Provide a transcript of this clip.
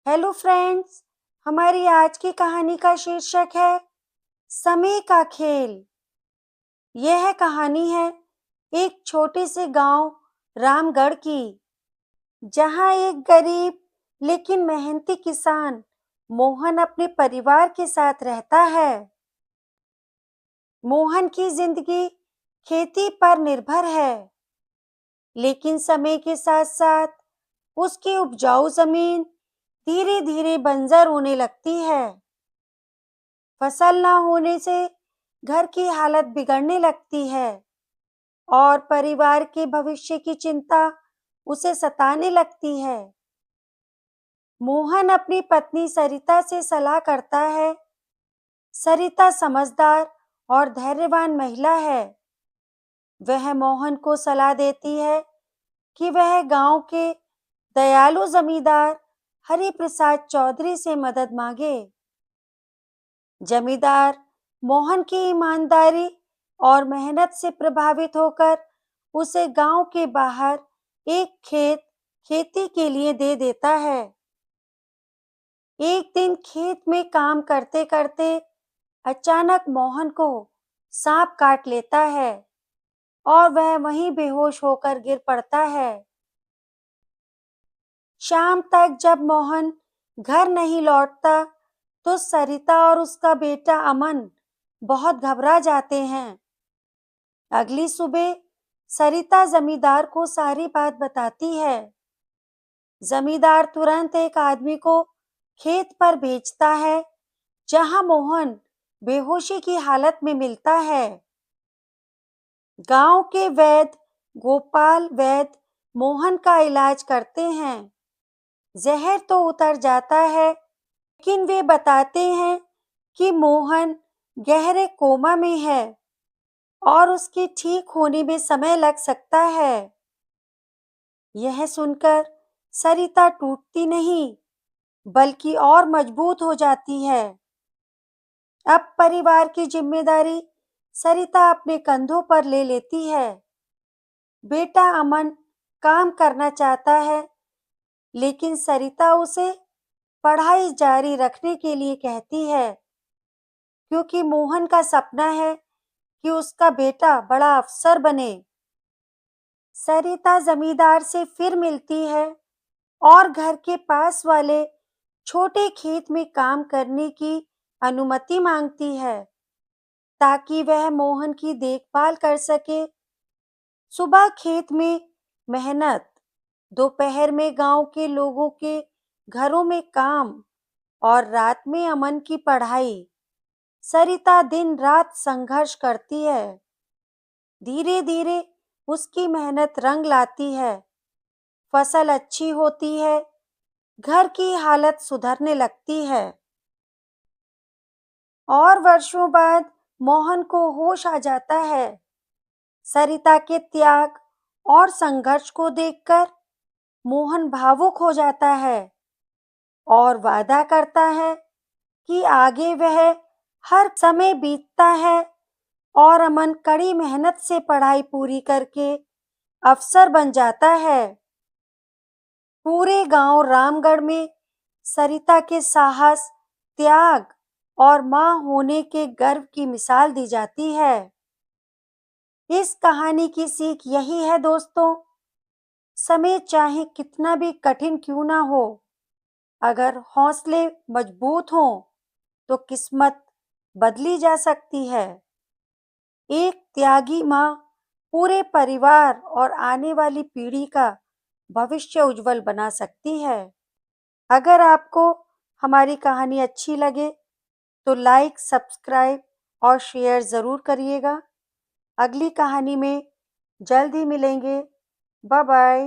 Hello friends. हमारी आज की कहानी का शीर्षक है समय का खेल। यह कहानी है एक छोटे से गांव रामगढ़ की, जहां एक गरीब लेकिन मेहनती किसान मोहन अपने परिवार के साथ रहता है। मोहन की जिंदगी खेती पर निर्भर है, लेकिन समय के साथ साथ उसकी उपजाऊ जमीन धीरे धीरे बंजर होने लगती है। फसल ना होने से घर की हालत बिगड़ने लगती है और परिवार के भविष्य की चिंता उसे सताने लगती है। मोहन अपनी पत्नी सरिता से सलाह करता है। सरिता समझदार और धैर्यवान महिला है। वह मोहन को सलाह देती है कि वह गांव के दयालु जमींदार हरि प्रसाद चौधरी से मदद मांगे। जमींदार मोहन की ईमानदारी और मेहनत से प्रभावित होकर उसे गांव के बाहर एक खेत खेती के लिए दे देता है। एक दिन खेत में काम करते करते अचानक मोहन को सांप काट लेता है और वह वहीं बेहोश होकर गिर पड़ता है। शाम तक जब मोहन घर नहीं लौटता तो सरिता और उसका बेटा अमन बहुत घबरा जाते हैं। अगली सुबह सरिता जमींदार को सारी बात बताती है। जमींदार तुरंत एक आदमी को खेत पर भेजता है, जहां मोहन बेहोशी की हालत में मिलता है। गांव के वैद्य गोपाल वैद्य मोहन का इलाज करते हैं। जहर तो उतर जाता है, लेकिन वे बताते हैं कि मोहन गहरे कोमा में है और उसके ठीक होने में समय लग सकता है। यह सुनकर सरिता टूटती नहीं, बल्कि और मजबूत हो जाती है। अब परिवार की जिम्मेदारी सरिता अपने कंधों पर ले लेती है। बेटा अमन काम करना चाहता है, लेकिन सरिता उसे पढ़ाई जारी रखने के लिए कहती है, क्योंकि मोहन का सपना है कि उसका बेटा बड़ा अफसर बने। सरिता जमींदार से फिर मिलती है और घर के पास वाले छोटे खेत में काम करने की अनुमति मांगती है, ताकि वह मोहन की देखभाल कर सके। सुबह खेत में मेहनत, दोपहर में गांव के लोगों के घरों में काम और रात में अमन की पढ़ाई। सरिता दिन रात संघर्ष करती है। धीरे धीरे उसकी मेहनत रंग लाती है। फसल अच्छी होती है, घर की हालत सुधरने लगती है और वर्षों बाद मोहन को होश आ जाता है। सरिता के त्याग और संघर्ष को देखकर मोहन भावुक हो जाता है और वादा करता है कि आगे वह हर समय बीतता है और अमन कड़ी मेहनत से पढ़ाई पूरी करके अफसर बन जाता है। पूरे गांव रामगढ़ में सरिता के साहस, त्याग और मां होने के गर्व की मिसाल दी जाती है। इस कहानी की सीख यही है दोस्तों, समय चाहे कितना भी कठिन क्यों ना हो, अगर हौसले मजबूत हों तो किस्मत बदली जा सकती है। एक त्यागी माँ पूरे परिवार और आने वाली पीढ़ी का भविष्य उज्जवल बना सकती है। अगर आपको हमारी कहानी अच्छी लगे तो लाइक, सब्सक्राइब और शेयर ज़रूर करिएगा। अगली कहानी में जल्द ही मिलेंगे। Bye bye.